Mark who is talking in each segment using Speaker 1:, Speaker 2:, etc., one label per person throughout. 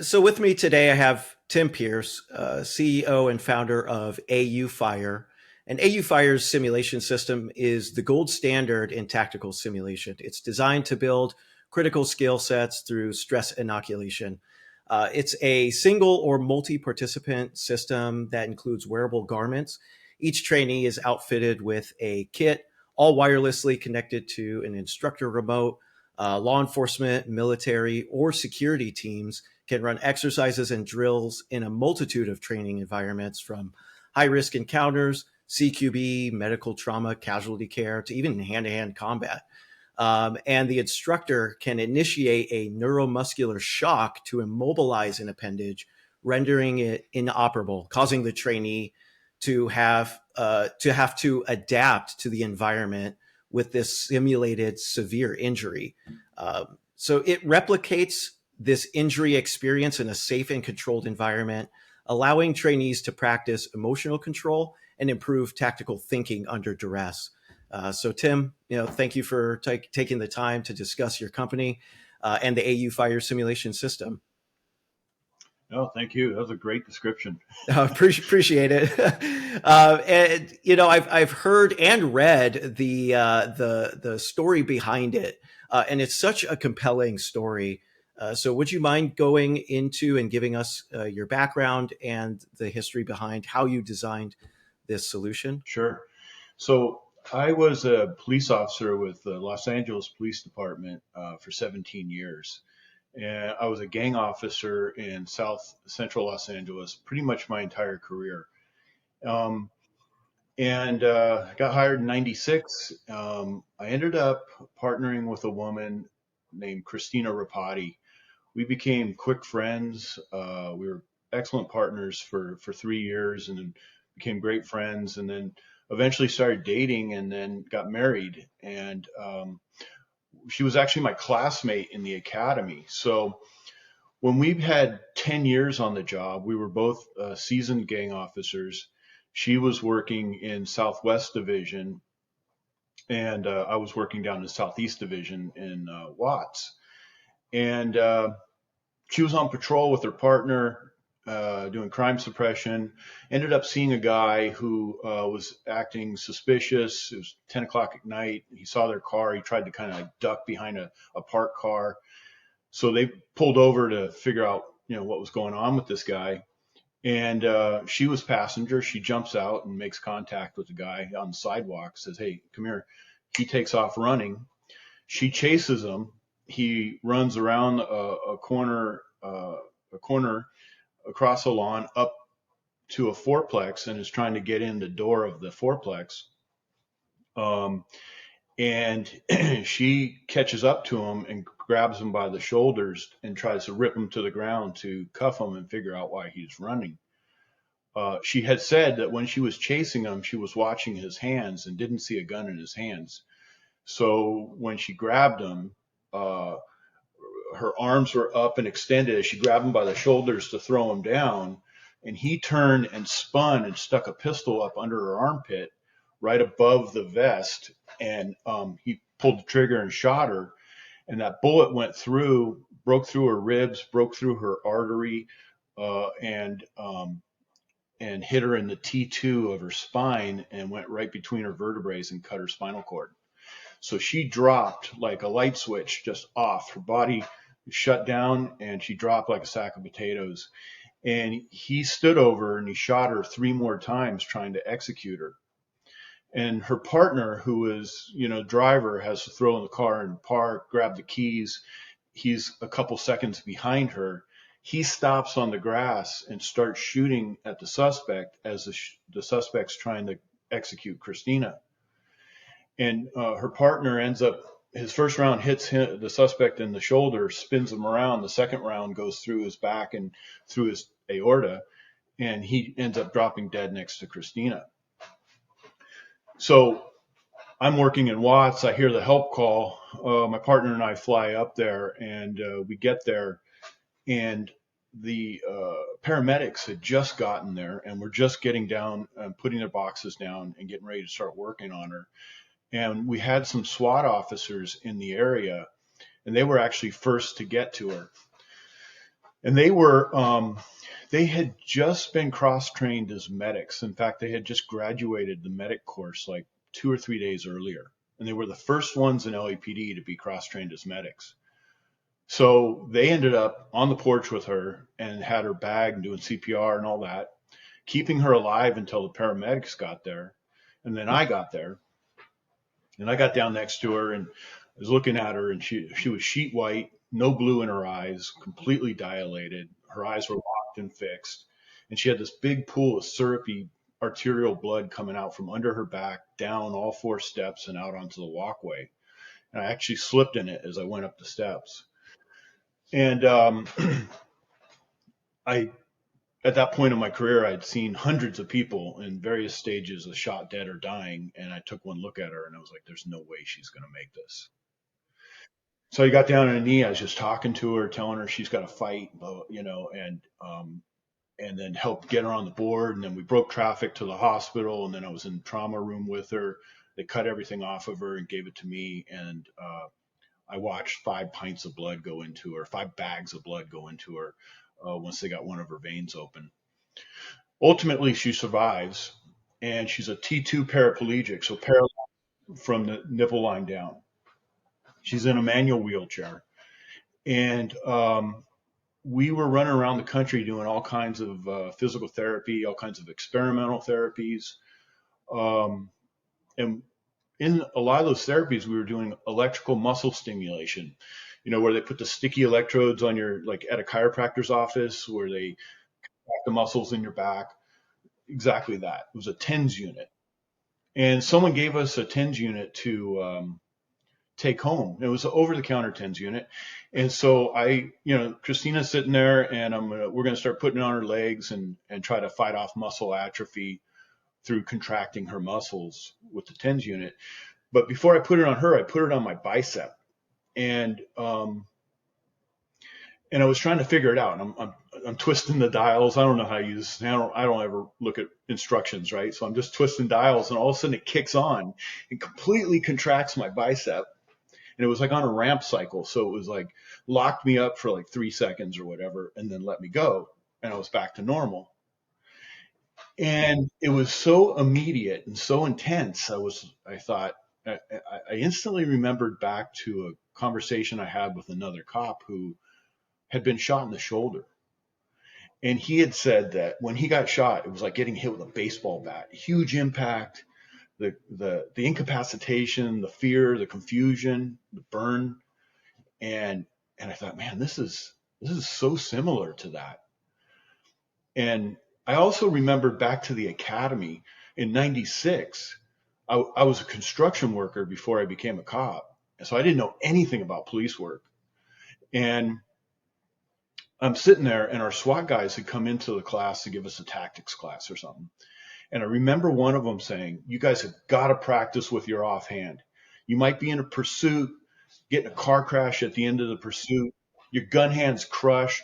Speaker 1: So with me today, I have Tim Pearce, CEO and founder of A.U.Fire. And A.U.Fire's simulation system is the gold standard in tactical simulation. It's designed to build critical skill sets through stress inoculation. It's a single or multi-participant system that includes wearable garments. Each trainee is outfitted with a kit, all wirelessly connected to an instructor remote. Law enforcement, military, or security teams can run exercises and drills in a multitude of training environments from high risk encounters, CQB, medical trauma, casualty care, to even hand to hand combat. And the instructor can initiate a neuromuscular shock to immobilize an appendage, rendering it inoperable, causing the trainee to have to adapt to the environment with this simulated severe injury. So it replicates this injury experience in a safe and controlled environment, allowing trainees to practice emotional control and improve tactical thinking under duress. So Tim, thank you for taking the time to discuss your company and the AU Fire simulation system.
Speaker 2: Oh, thank you. That was a great description.
Speaker 1: Appreciate it. And I've heard and read the story behind it, and it's such a compelling story. So, would you mind going into and giving us your background and the history behind how you designed this solution?
Speaker 2: Sure. So I was a police officer with the Los Angeles Police Department for 17 years. And I was a gang officer in South Central Los Angeles pretty much my entire career. Um, and got hired in 96. I ended up partnering with a woman named Christina Rapati. We became quick friends. We were excellent partners for 3 years, and then became great friends, and then eventually started dating, and then got married. And she was actually my classmate in the academy. So when we had 10 years on the job, we were both seasoned gang officers. She was working in Southwest Division, and I was working down in Southeast Division in Watts. And she was on patrol with her partner, doing crime suppression. Ended up seeing a guy who was acting suspicious. It was 10 o'clock at night. He saw their car. He tried to kind of like duck behind a parked car. So they pulled over to figure out, what was going on with this guy. And she was passenger. She jumps out and makes contact with the guy on the sidewalk. Says, "Hey, come here." He takes off running. She chases him. He runs around a corner across the lawn up to a fourplex and is trying to get in the door of the fourplex. Um, and she catches up to him and grabs him by the shoulders and tries to rip him to the ground to cuff him and figure out why he's running. She had said that when she was chasing him, she was watching his hands and didn't see a gun in his hands. So when she grabbed him, uh, her arms were up and extended as she grabbed him by the shoulders to throw him down. And he turned and spun and stuck a pistol up under her armpit right above the vest. And he pulled the trigger and shot her. And that bullet went through, broke through her ribs, broke through her artery, and hit her in the T2 of her spine and went right between her vertebrae and cut her spinal cord. So she dropped like a light switch just off. Her body shut down and she dropped like a sack of potatoes. And he stood over and he shot her 3 more times trying to execute her. And her partner, who was, driver, has to throw in the car and park, grab the keys. He's a couple seconds behind her. He stops on the grass and starts shooting at the suspect as the suspect's trying to execute Christina. And her partner ends up, his first round hits the suspect in the shoulder, spins him around. The second round goes through his back and through his aorta, and he ends up dropping dead next to Christina. So I'm working in Watts. I hear the help call. My partner and I fly up there, and we get there, and the paramedics had just gotten there and were just getting down and putting their boxes down and getting ready to start working on her. And we had some SWAT officers in the area, and they were actually first to get to her. And they had just been cross trained as medics. In fact, they had just graduated the medic course like 2 or 3 days earlier. And they were the first ones in LAPD to be cross trained as medics. So they ended up on the porch with her and had her bagged and doing CPR and all that, keeping her alive until the paramedics got there. And then I got there and I got down next to her and I was looking at her, and she was sheet white, no blue in her eyes, completely dilated. Her eyes were locked and fixed. And she had this big pool of syrupy arterial blood coming out from under her back, down all 4 steps and out onto the walkway. And I actually slipped in it as I went up the steps. And I, at that point in my career, I'd seen hundreds of people in various stages of shot dead or dying. And I took one look at her and I was like, there's no way she's going to make this. So I got down on a knee. I was just talking to her, telling her she's got to fight, and then helped get her on the board. And then we broke traffic to the hospital. And then I was in the trauma room with her. They cut everything off of her and gave it to me. And I watched 5 pints of blood go into her, 5 bags of blood go into her once they got one of her veins open. Ultimately, she survives, and she's a T2 paraplegic, so paralyzed from the nipple line down. She's in a manual wheelchair. And we were running around the country doing all kinds of physical therapy, all kinds of experimental therapies. And in a lot of those therapies, we were doing electrical muscle stimulation, where they put the sticky electrodes on your, like at a chiropractor's office, where they crack the muscles in your back. Exactly that. It was a TENS unit. And someone gave us a TENS unit to take home. It was an over-the-counter TENS unit. And so Christina's sitting there, and we're going to start putting it on her legs and try to fight off muscle atrophy through contracting her muscles with the TENS unit. But before I put it on her, I put it on my bicep. And I was trying to figure it out. And I'm twisting the dials. I don't know how to use. I don't ever look at instructions, right? So I'm just twisting dials, and all of a sudden it kicks on and completely contracts my bicep. And it was like on a ramp cycle. So it was like locked me up for like 3 seconds or whatever, and then let me go. And I was back to normal. And it was so immediate and so intense. I instantly remembered back to a conversation I had with another cop who had been shot in the shoulder. And he had said that when he got shot, it was like getting hit with a baseball bat, huge impact, the incapacitation, the fear, the confusion, the burn. And I thought, man, this is so similar to that. And I also remembered back to the academy in '96. I was a construction worker before I became a cop. And so I didn't know anything about police work. And I'm sitting there, and our SWAT guys had come into the class to give us a tactics class or something. And I remember one of them saying, you guys have got to practice with your offhand. You might be in a pursuit, get in a car crash at the end of the pursuit, your gun hand's crushed,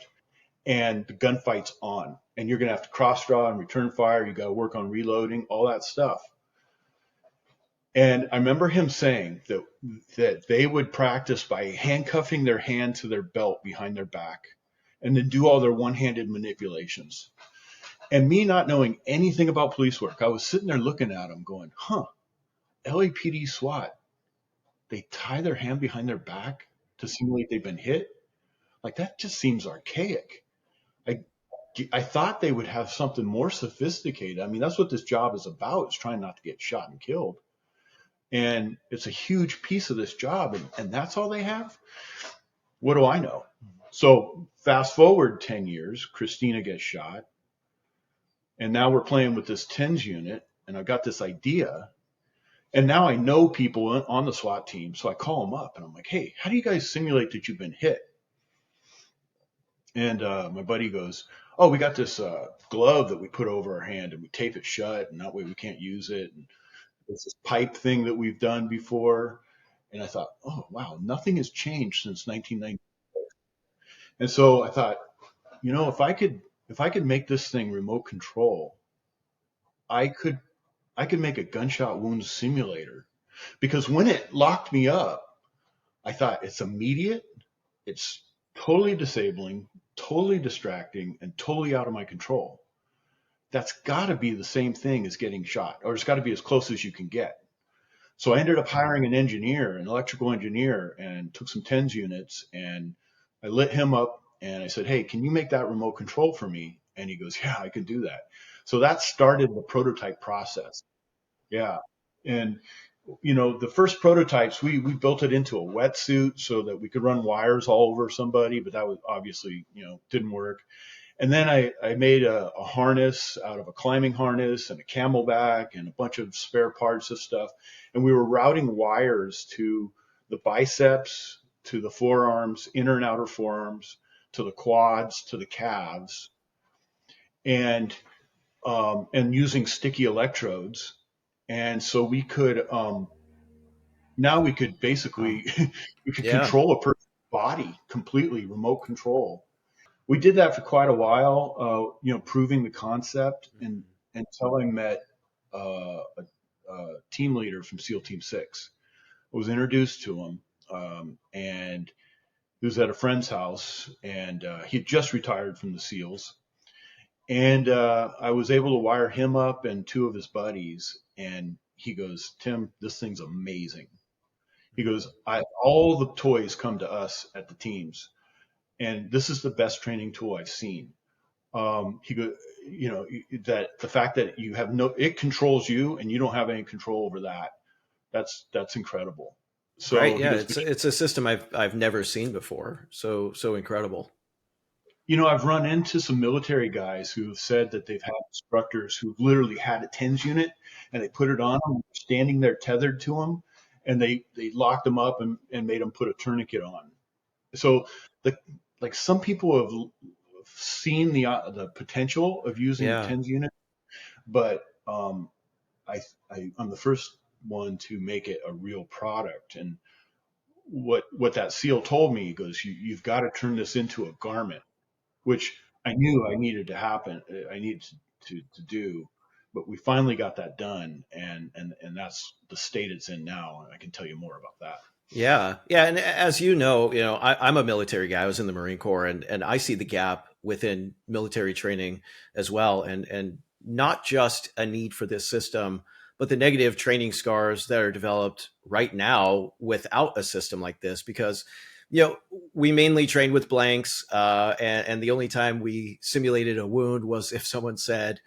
Speaker 2: and the gunfight's on. And you're going to have to cross draw and return fire. You got to work on reloading, all that stuff. And I remember him saying that they would practice by handcuffing their hand to their belt behind their back and then do all their one-handed manipulations. And me not knowing anything about police work, I was sitting there looking at them going, LAPD SWAT, they tie their hand behind their back to simulate they've been hit? Like, that just seems archaic. I thought they would have something more sophisticated. I mean, that's what this job is about, is trying not to get shot and killed. And it's a huge piece of this job, and that's all they have? What do I know? So fast forward 10 years, Christina gets shot. And now we're playing with this TENS unit, and I've got this idea. And now I know people on the SWAT team. So I call them up, and I'm like, hey, how do you guys simulate that you've been hit? And my buddy goes, oh, we got this glove that we put over our hand, and we tape it shut, and that way we can't use it. And it's this pipe thing that we've done before. And I thought, oh, wow, nothing has changed since 1990. And so I thought, if I could make this thing remote control, I could make a gunshot wound simulator. Because when it locked me up, I thought, it's immediate, it's totally disabling, totally distracting and totally out of my control. That's got to be the same thing as getting shot, or it's got to be as close as you can get. So I ended up hiring an engineer, an electrical engineer, and took some TENS units, and I lit him up and I said, "Hey, can you make that remote control for me?" And he goes, "Yeah, I can do that." So that started the prototype process. Yeah. And the first prototypes, we built it into a wetsuit so that we could run wires all over somebody, but that was obviously, didn't work. And then I made a harness out of a climbing harness and a camelback and a bunch of spare parts of stuff. And we were routing wires to the biceps, to the forearms, inner and outer forearms, to the quads, to the calves, and using sticky electrodes. And so we could now we could
Speaker 1: Wow.
Speaker 2: basically we could
Speaker 1: Yeah.
Speaker 2: control a person's body completely, remote control. We did that for quite a while, proving the concept, and
Speaker 1: Mhm.
Speaker 2: until I met a team leader from SEAL Team 6. I was introduced to him, and he was at a friend's house, and he had just retired from the SEALs. And I was able to wire him up and two of his buddies, and he goes, "Tim, this thing's amazing." He goes, all the toys come to us at the teams, and this is the best training tool I've seen. He goes, that the fact that you have it controls you and you don't have any control over that. That's incredible.
Speaker 1: Right.
Speaker 2: So he
Speaker 1: Yeah.
Speaker 2: goes,
Speaker 1: It's
Speaker 2: but
Speaker 1: it's a system I've never seen before. So incredible.
Speaker 2: I've run into some military guys who have said that they've had instructors who've literally had a TENS unit and they put it on them, standing there tethered to them, and they locked them up and made them put a tourniquet on. So the like some people have seen the potential of using a
Speaker 1: Yeah.
Speaker 2: TENS unit, but I, I'm the first one to make it a real product. And what that SEAL told me, he goes, you've got to turn this into a garment, which I knew I needed to happen. I needed to do, but we finally got that done, and that's the state it's in now. And I can tell you more about that.
Speaker 1: Yeah, yeah, and as I'm a military guy. I was in the Marine Corps, and I see the gap within military training as well, and not just a need for this system, but the negative training scars that are developed right now without a system like this. Because we mainly trained with blanks, and the only time we simulated a wound was if someone said,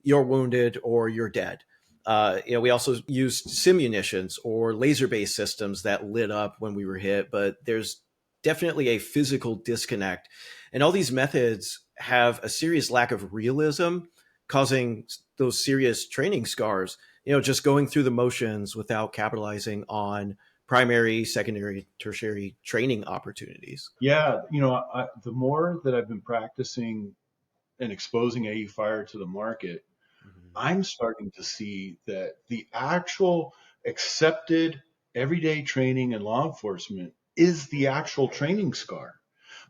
Speaker 1: "You're wounded" or "You're dead." We also used simunitions or laser-based systems that lit up when we were hit, but there's definitely a physical disconnect. And all these methods have a serious lack of realism, causing those serious training scars, just going through the motions without capitalizing on primary, secondary, tertiary training opportunities.
Speaker 2: Yeah, the more that I've been practicing and exposing A.U.Fire to the market,
Speaker 1: Mhm.
Speaker 2: I'm starting to see that the actual accepted everyday training in law enforcement is the actual training scar.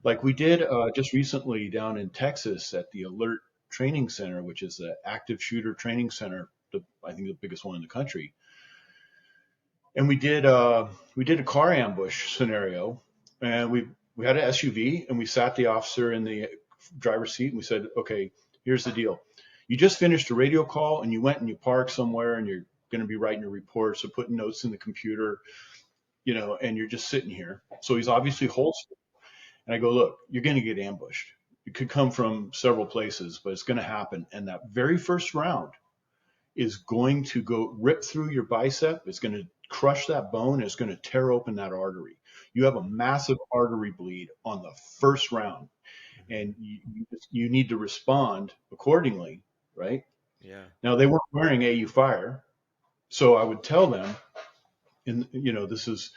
Speaker 2: Like we did just recently down in Texas at the Alert Training Center, which is the active shooter training center, I think the biggest one in the country. And we did a car ambush scenario, and we had an SUV, and we sat the officer in the driver's seat, and we said, "Okay, here's the deal. You just finished a radio call, and you went and you parked somewhere, and you're going to be writing your reports or putting notes in the computer, and you're just sitting here." So he's obviously holstered. And I go, "Look, you're going to get ambushed. It could come from several places, but it's going to happen. And that very first round is going to go rip through your bicep. It's going to crush that bone. It's going to tear open that artery. You have a massive artery bleed on the first round,
Speaker 1: Mhm.
Speaker 2: and you need to respond accordingly, right?"
Speaker 1: Yeah.
Speaker 2: Now they weren't wearing A.U.Fire, so I would tell them, and this is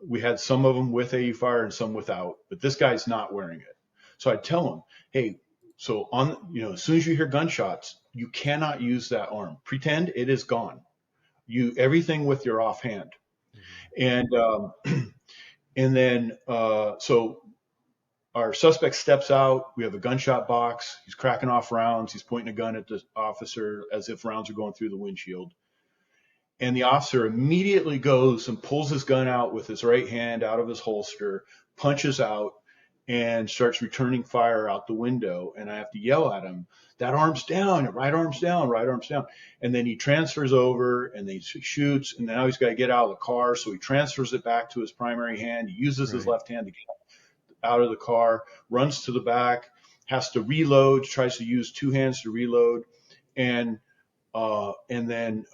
Speaker 2: we had some of them with A.U.Fire and some without, but this guy's not wearing it. So I'd tell him, "Hey, so as soon as you hear gunshots, you cannot use that arm. Pretend it is gone. You everything with your offhand."
Speaker 1: Mhm.
Speaker 2: And and then so our suspect steps out. We have a gunshot box. He's cracking off rounds. He's pointing a gun at the officer as if rounds are going through the windshield. And the officer immediately goes and pulls his gun out with his right hand out of his holster, punches out, and starts returning fire out the window. And I have to yell at him, that arm's down, right arm's down, right arm's down. And then he transfers over and then he shoots. And now he's got to get out of the car. So he transfers it back to his primary hand. He uses his
Speaker 1: Right.
Speaker 2: left hand to get out of the car, runs to the back, has to reload, tries to use two hands to reload. And then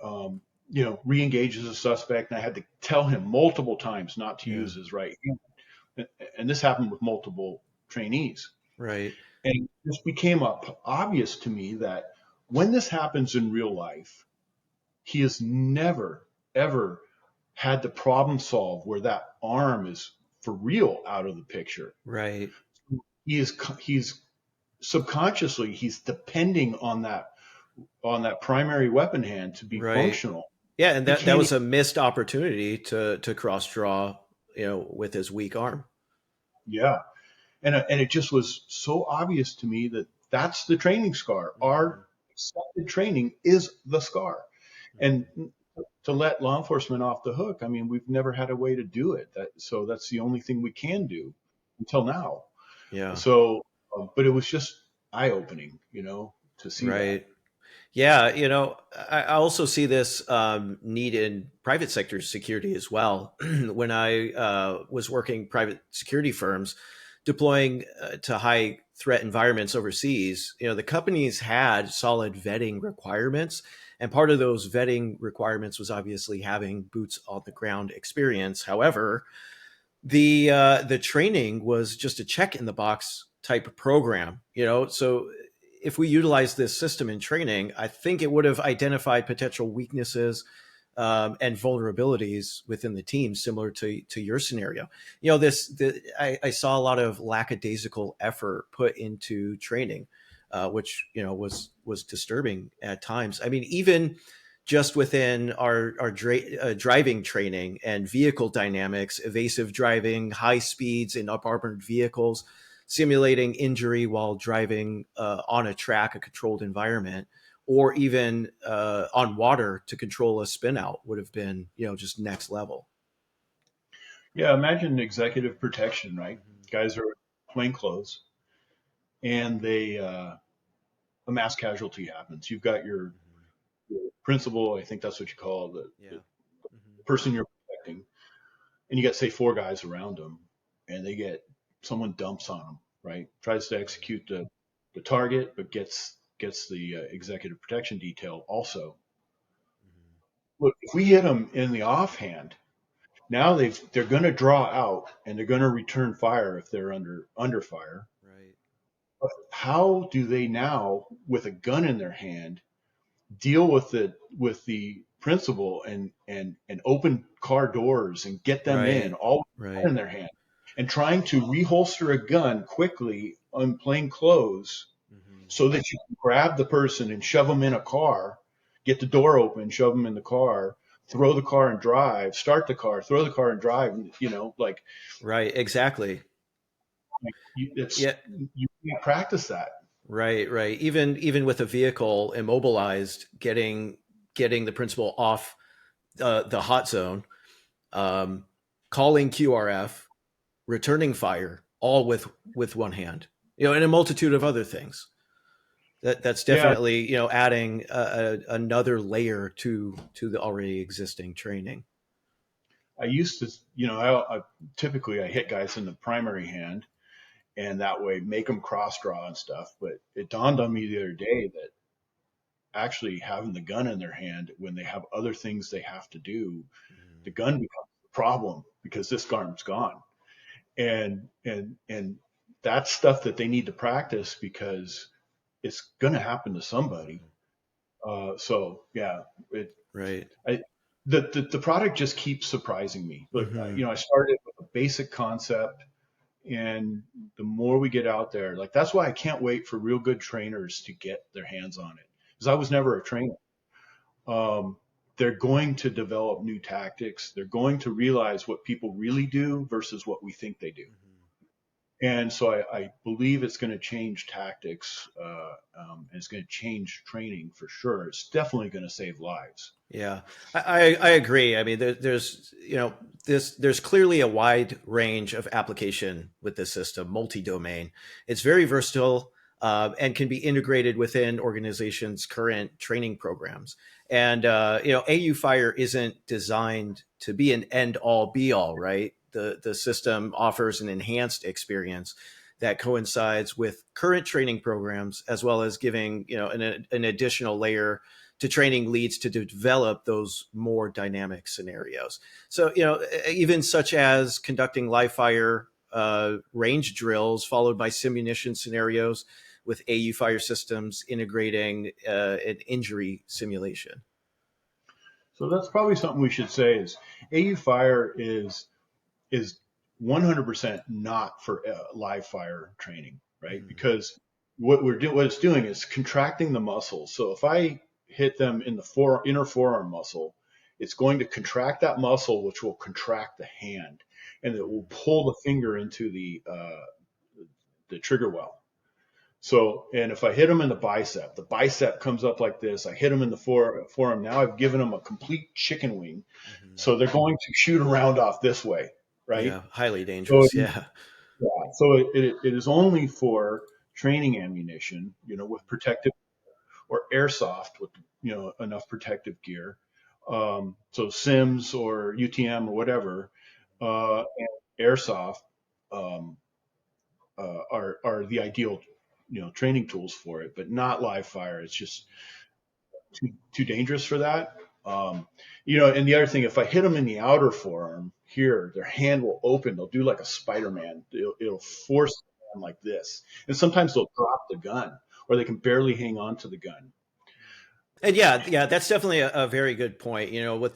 Speaker 2: re-engages the suspect. And I had to tell him multiple times not to
Speaker 1: Yeah.
Speaker 2: use his right hand. And this happened with multiple trainees.
Speaker 1: Right.
Speaker 2: And this became obvious to me that when this happens in real life, he has never, ever had the problem solve where that arm is for real out of the picture.
Speaker 1: Right.
Speaker 2: He's subconsciously he's depending on that primary weapon hand to be
Speaker 1: Right.
Speaker 2: functional.
Speaker 1: Yeah, and
Speaker 2: He
Speaker 1: that
Speaker 2: can't.
Speaker 1: was a missed opportunity to cross draw, with his weak arm.
Speaker 2: Yeah, and it just was so obvious to me that that's the training scar.
Speaker 1: Hmm.
Speaker 2: Our accepted training is the scar, and
Speaker 1: Hmm.
Speaker 2: to let law enforcement off the hook. I mean, we've never had a way to do it. So that's the only thing we can do until now.
Speaker 1: Yeah.
Speaker 2: So, but it was just eye opening, to see that.
Speaker 1: Right. Yeah, I also see this need in private sector security as well. When I was working private security firms, deploying to high threat environments overseas, the companies had solid vetting requirements, and part of those vetting requirements was obviously having boots on the ground experience. However, the training was just a check in the box type of program, so if we utilize this system in training, I think it would have identified potential weaknesses and vulnerabilities within the team, similar to your scenario. I saw a lot of lackadaisical effort put into training, which was disturbing at times. I mean, even just within our driving training and vehicle dynamics, evasive driving, high speeds in up armored vehicles, simulating injury while driving on a track, a controlled environment, or even on water to control a spin out would have been, just next level.
Speaker 2: Yeah, imagine executive protection, right?
Speaker 1: Hmm.
Speaker 2: Guys are plain clothes, and a mass casualty happens. You've got
Speaker 1: Hmm.
Speaker 2: your principal, I think that's what you call the
Speaker 1: Yeah. Hmm.
Speaker 2: person you're protecting, and you got say four guys around them, and someone dumps on them, right? Tries to
Speaker 1: Right.
Speaker 2: execute the target, but gets the executive protection detail also.
Speaker 1: Hmm.
Speaker 2: Look, if we hit them in the offhand, now they're going to draw out and they're going to return fire if they're under fire.
Speaker 1: Right.
Speaker 2: But how do they now, with a gun in their hand, deal with the principal and open car doors and get them in
Speaker 1: Right.
Speaker 2: all with a gun
Speaker 1: Right.
Speaker 2: in their hand and trying to reholster a gun quickly on plain clothes
Speaker 1: Hmm.
Speaker 2: so that you can grab the person and shove them in a car, get the door open, shove them in the car, throw the car and drive, start the car, throw the car and drive,
Speaker 1: Right. Exactly.
Speaker 2: it's
Speaker 1: Yeah.
Speaker 2: you can't practice that.
Speaker 1: Right. Right. Even with a vehicle immobilized, getting the principal off the hot zone, um, calling QRF, returning fire, all with one hand, and a multitude of other things. That's
Speaker 2: Yeah,
Speaker 1: definitely adding another layer to the already existing training.
Speaker 2: I used to, typically I hit guys in the primary hand and that way make them cross draw and stuff. But it dawned on me the other day that actually having the gun in their hand when they have other things they have to do,
Speaker 1: Mhm.
Speaker 2: the gun becomes the problem because this arm's gone. And that's stuff that they need to practice because it's going to happen to somebody. So yeah, it
Speaker 1: Right.
Speaker 2: I, the product just keeps surprising me. Look,
Speaker 1: Hmm.
Speaker 2: I started with a basic concept, and the more we get out there, like that's why I can't wait for real good trainers to get their hands on it. Because I was never a trainer. Um, they're going to develop new tactics. They're going to realize what people really do versus what we think they do.
Speaker 1: Hmm.
Speaker 2: And so I believe it's going to change tactics, and it's going to change training for sure. It's definitely going to save lives.
Speaker 1: Yeah, I agree. I mean, there's there's clearly a wide range of application with this system, multi-domain. It's very versatile and can be integrated within organizations' current training programs. And AU Fire isn't designed to be an end-all, be-all, right? The system offers an enhanced experience that coincides with current training programs, as well as giving an additional layer to training leads to develop those more dynamic scenarios. So, even such as conducting live fire range drills followed by simunition scenarios with AU Fire systems integrating an injury simulation.
Speaker 2: So that's probably something we should say is AU Fire is 100% not for live fire training, right?
Speaker 1: Mm-hmm.
Speaker 2: Because what it's doing is contracting the muscles. So if I hit them in the inner forearm muscle, it's going to contract that muscle, which will contract the hand, and it will pull the finger into the trigger well. So, and if I hit them in the bicep comes up like this. I hit them in the forearm. Now I've given them a complete chicken wing.
Speaker 1: Mm-hmm.
Speaker 2: So they're going to shoot around off this way, right?
Speaker 1: Yeah, highly
Speaker 2: So
Speaker 1: dangerous. Yeah.
Speaker 2: yeah, so it is only for training ammunition, with protective or airsoft with enough protective gear. So Sims or UTM or whatever, and airsoft um, are the ideal training tools for it, but not live fire. It's just too dangerous for that. And the other thing, if I hit them in the outer forearm here, their hand will open. They'll do like a Spider-Man. It'll force the hand like this. And sometimes they'll drop the gun or they can barely hang on to the gun.
Speaker 1: And yeah, that's definitely a very good point.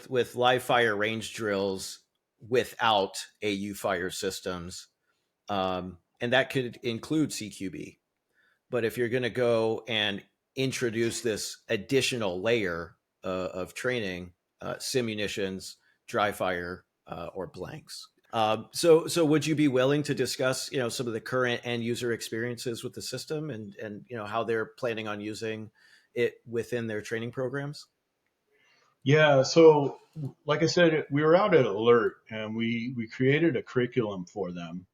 Speaker 1: With live fire range drills without AU Fire systems, and that could include CQB. But if you're going to go and introduce this additional layer of training, simunitions, dry fire, or blanks. So would you be willing to discuss, some of the current end user experiences with the system and how they're planning on using it within their training programs?
Speaker 2: Yeah. So, like I said, we were out at Alert and we created a curriculum for them.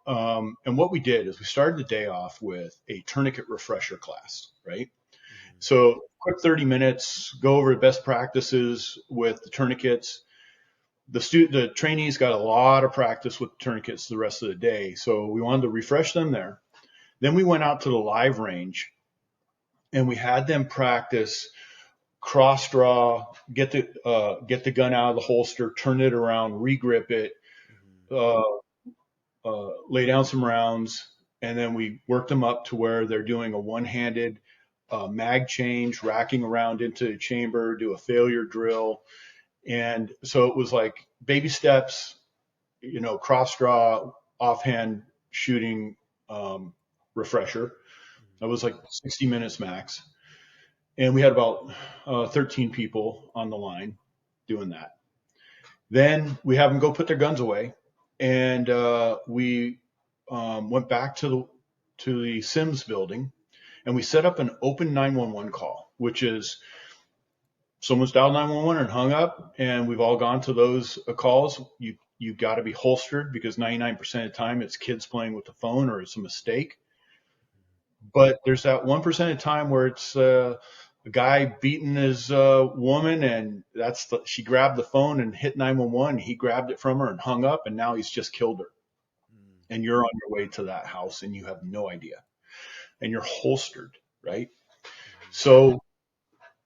Speaker 2: And what we did is we started the day off with a tourniquet refresher class, right?
Speaker 1: Mm-hmm.
Speaker 2: So, quick 30 minutes, go over the best practices with the tourniquets. The trainees got a lot of practice with tourniquets the rest of the day, so we wanted to refresh them there. Then we went out to the live range and we had them practice cross draw, get the gun out of the holster, turn it around, regrip it, uh, lay down some rounds, and then we worked them up to where they're doing a one-handed mag change, racking around into the chamber, do a failure drill. And so it was like baby steps, cross draw, offhand shooting, refresher. That was like 60 minutes max. And we had about 13 people on the line doing that. Then we have them go put their guns away, and we went back to the Sims building, and we set up an open 911 call, which is someone's dialed 911 and hung up, and we've all gone to those calls. You got to be holstered because 99% of the time it's kids playing with the phone or it's a mistake. But there's that 1% of time where it's a guy beating his woman, and she grabbed the phone and hit 911. He grabbed it from her and hung up, and now he's just killed her. And you're on your way to that house, and you have no idea, and you're holstered, right? So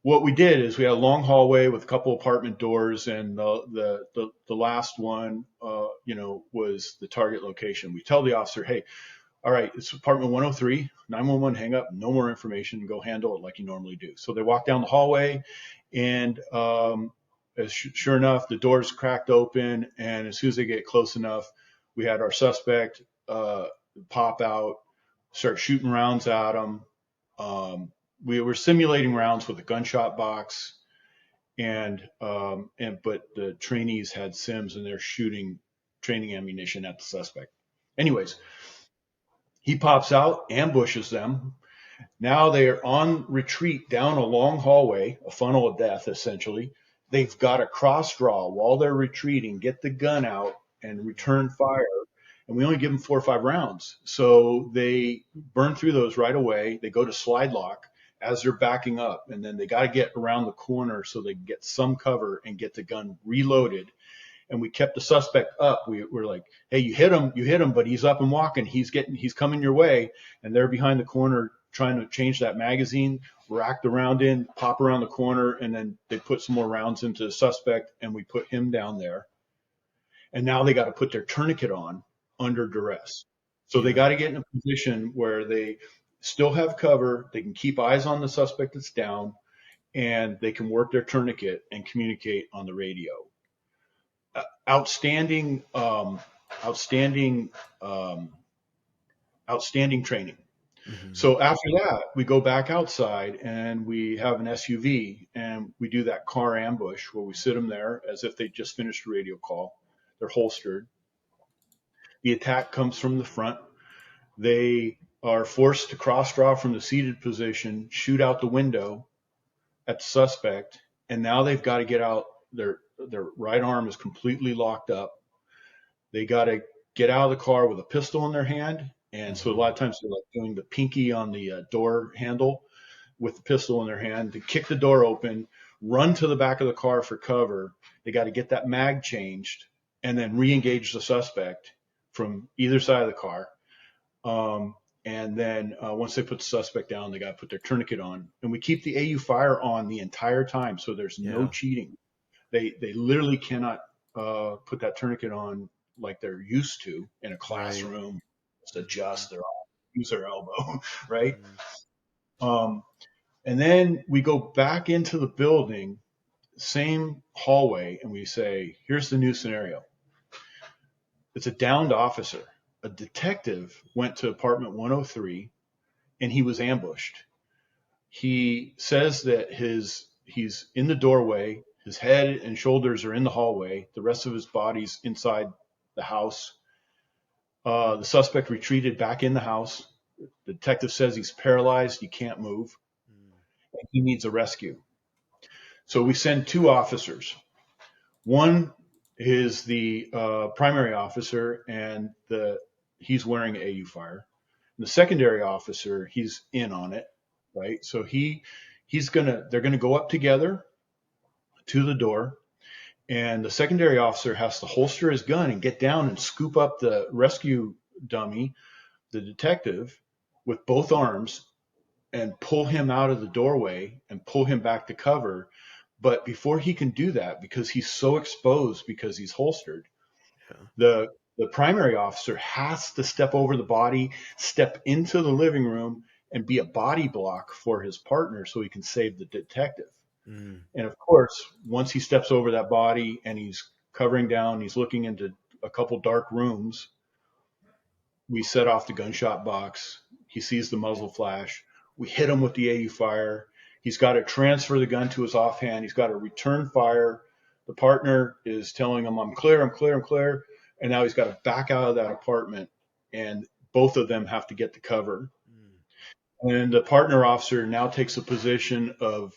Speaker 2: what we did is we had a long hallway with a couple apartment doors, and the last one, was the target location. We tell the officer, hey, all right, it's apartment 103, 911, hang up, no more information, go handle it like you normally do. So they walk down the hallway, and sure enough, the doors cracked open, and as soon as they get close enough, we had our suspect pop out, start shooting rounds at them. We were simulating rounds with a gunshot box, but the trainees had sims and they're shooting training ammunition at the suspect. Anyways, He pops out, ambushes them. Now they are on retreat down a long hallway, a funnel of death, essentially. They've got to cross draw while they're retreating, get the gun out and return fire. And we only give them 4 or 5 rounds. So they burn through those right away. They go to slide lock as they're backing up. And then they got to get around the corner so they can get some cover and get the gun reloaded. And we kept the suspect up. We're like, hey, you hit him, but he's up and walking. He's coming your way. And they're behind the corner trying to change that magazine, rack the round in, pop around the corner, and then they put some more rounds into the suspect, and we put him down there. And now they got to put their tourniquet on under duress. So they
Speaker 1: Yeah.
Speaker 2: got to get in a position where they still have cover, they can keep eyes on the suspect that's down, and they can work their tourniquet and communicate on the radio. Outstanding, outstanding, um, outstanding training.
Speaker 1: Hmm.
Speaker 2: So after that, we go back outside and we have an SUV and we do that car ambush where we sit them there as if they just finished a radio call. They're holstered. The attack comes from the front. They are forced to cross draw from the seated position, shoot out the window at the suspect, and now they've got to get out. Their right arm is completely locked up. They got to get out of the car with a pistol in their hand. And so a lot
Speaker 1: Hmm.
Speaker 2: of times they're like doing the pinky on the door handle with the pistol in their hand to kick the door open, run to the back of the car for cover. They got to get that mag changed and then re-engage the suspect from either side of the car. And then once they put the suspect down, they got to put their tourniquet on. And we keep the A.U.Fire on the entire time, so there's no
Speaker 1: Yeah.
Speaker 2: cheating. They literally cannot put that tourniquet on like they're used to in a
Speaker 1: Right.
Speaker 2: classroom. Just
Speaker 1: Hmm.
Speaker 2: adjust their arm, use their elbow, right?
Speaker 1: Hmm.
Speaker 2: Um, and then we go back into the building, same hallway, and we say, here's the new scenario. It's a downed officer. A detective went to apartment 103 and he was ambushed. He says that he's in the doorway, his head and shoulders are in the hallway, the rest of his body's inside the house. The suspect retreated back in the house. The detective says he's paralyzed, he can't move, and he needs a rescue. So we send 2 officers. One is the primary officer, and he's wearing A.U.Fire. And the secondary officer, he's in on it, right? So they're gonna go up together to the door, and the secondary officer has to holster his gun and get down and scoop up the rescue dummy, the detective, with both arms and pull him out of the doorway and pull him back to cover. But before he can do that, because he's so exposed because he's holstered,
Speaker 1: Yeah.
Speaker 2: the the primary officer has to step over the body, step into the living room, and be a body block for his partner so he can save the detective.
Speaker 1: Mm.
Speaker 2: And of course, once he steps over that body and he's covering down, he's looking into a couple dark rooms. We set off the gunshot box. He sees the muzzle flash. We hit him with the A.U.Fire. He's got to transfer the gun to his offhand. He's got to return fire. The partner is telling him, I'm clear, I'm clear, I'm clear. And now he's got to back out of that apartment. And both of them have to get to cover.
Speaker 1: Mm.
Speaker 2: And the partner officer now takes a position of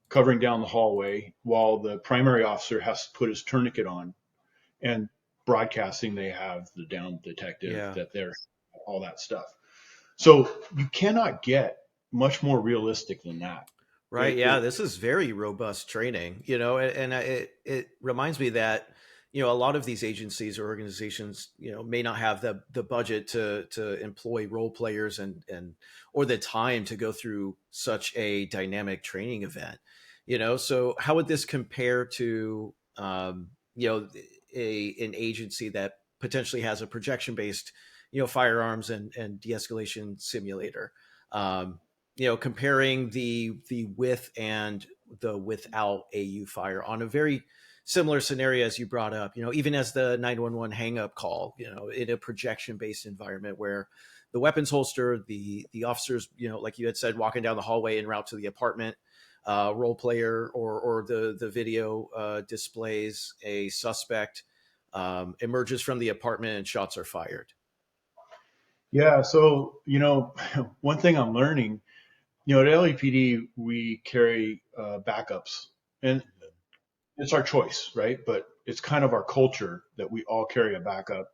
Speaker 2: covering down the hallway while the primary officer has to put his tourniquet on and broadcasting they have the down detective,
Speaker 1: Yeah.
Speaker 2: that they're all that stuff. So you cannot get much more realistic than that.
Speaker 1: Right.
Speaker 2: It,
Speaker 1: Yeah.
Speaker 2: it,
Speaker 1: This is very robust training, it reminds me that, a lot of these agencies or organizations, may not have the budget to employ role players or the time to go through such a dynamic training event, so how would this compare to, an agency that potentially has a projection based, firearms and de-escalation simulator? Um, comparing the with and the without A.U.Fire on a very similar scenario as you brought up, even as the 911 hang up call, in a projection based environment where the weapons holster, the officers, like you had said, walking down the hallway en route to the apartment, role player or the video displays a suspect, emerges from the apartment and shots are fired.
Speaker 2: Yeah. So, one thing I'm learning, at LAPD, we carry backups, and it's our choice, right? But it's kind of our culture that we all carry a backup.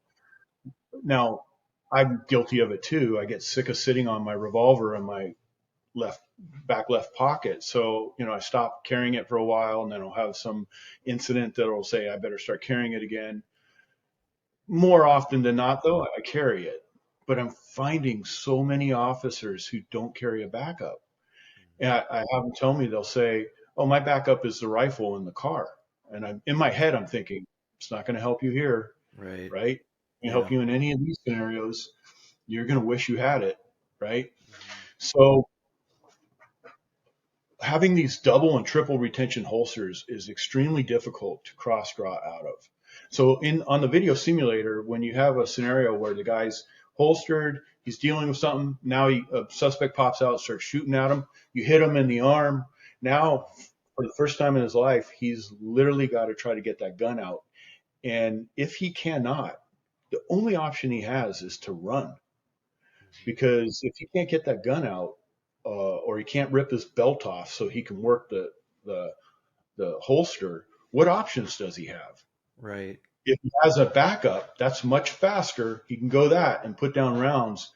Speaker 2: Now, I'm guilty of it too. I get sick of sitting on my revolver in my left left pocket. So, I stop carrying it for a while, and then I'll have some incident that'll say I better start carrying it again. More often than not, though, I carry it. But I'm finding so many officers who don't carry a backup. And I have them tell me, they'll say, "Oh, my backup is the rifle in the car." And I'm in my head, I'm thinking, it's not going to help you here,
Speaker 1: Right.
Speaker 2: right? It can help
Speaker 1: Yeah.
Speaker 2: you in any of these scenarios. You're going to wish you had it, right?
Speaker 1: Mhm.
Speaker 2: So having these double and triple retention holsters is extremely difficult to cross draw out of. So in on the video simulator, when you have a scenario where the guy's holstered, he's dealing with something, now a suspect pops out, starts shooting at him, you hit him in the arm. Now, for the first time in his life, he's literally got to try to get that gun out. And if he cannot, the only option he has is to run, because if he can't get that gun out, or he can't rip his belt off so he can work the the holster, what options does he have?
Speaker 1: Right.
Speaker 2: If he has a backup, that's much faster. He can go that and put down rounds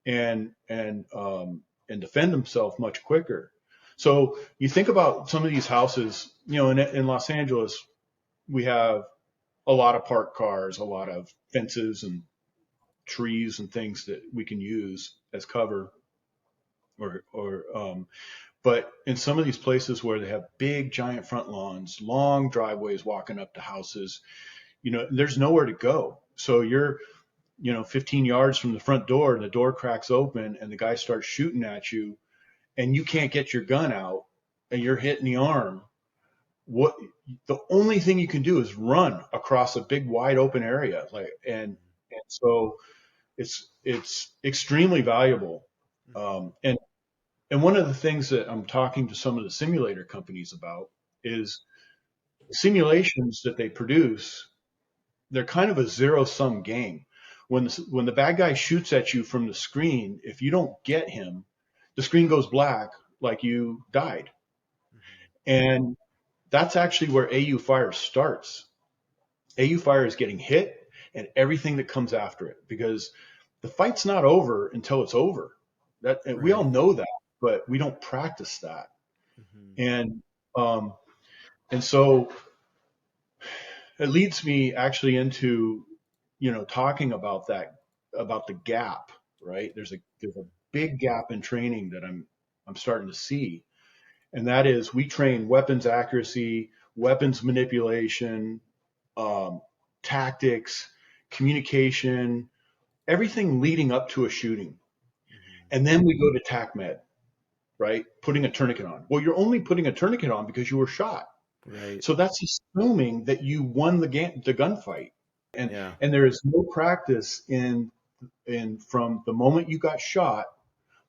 Speaker 2: and defend himself much quicker. So you think about some of these houses, in Los Angeles, we have a lot of parked cars, a lot of fences and trees and things that we can use as cover, or but in some of these places where they have big giant front lawns, long driveways walking up to houses, there's nowhere to go. So you're, 15 yards from the front door, and the door cracks open and the guy starts shooting at you, and you can't get your gun out, and you're hit in the arm. What The only thing you can do is run across a big wide open area, and so it's extremely valuable.
Speaker 1: Mhm.
Speaker 2: And one of the things that I'm talking to some of the simulator companies about is simulations that they produce. They're kind of a zero sum game. When the bad guy shoots at you from the screen, if you don't get him, the screen goes black, like you died.
Speaker 1: Mhm.
Speaker 2: And that's actually where AU Fire starts. AU Fire is getting hit and everything that comes after it, because the fight's not over until it's over. That, and we all
Speaker 1: Right.
Speaker 2: know that, but we don't practice that.
Speaker 1: Mhm.
Speaker 2: And um, and so it leads me actually into, talking about that, about the gap, right? There's a big gap in training that I'm starting to see, and that is we train weapons accuracy, weapons manipulation, um, tactics, communication, everything leading up to a shooting,
Speaker 1: Mhm.
Speaker 2: and then we go to TACMED, right? Putting a tourniquet on. Well, you're only putting a tourniquet on because you were shot.
Speaker 1: Right.
Speaker 2: So that's assuming that you won the gunfight. And
Speaker 1: Yeah.
Speaker 2: and there is no practice in from the moment you got shot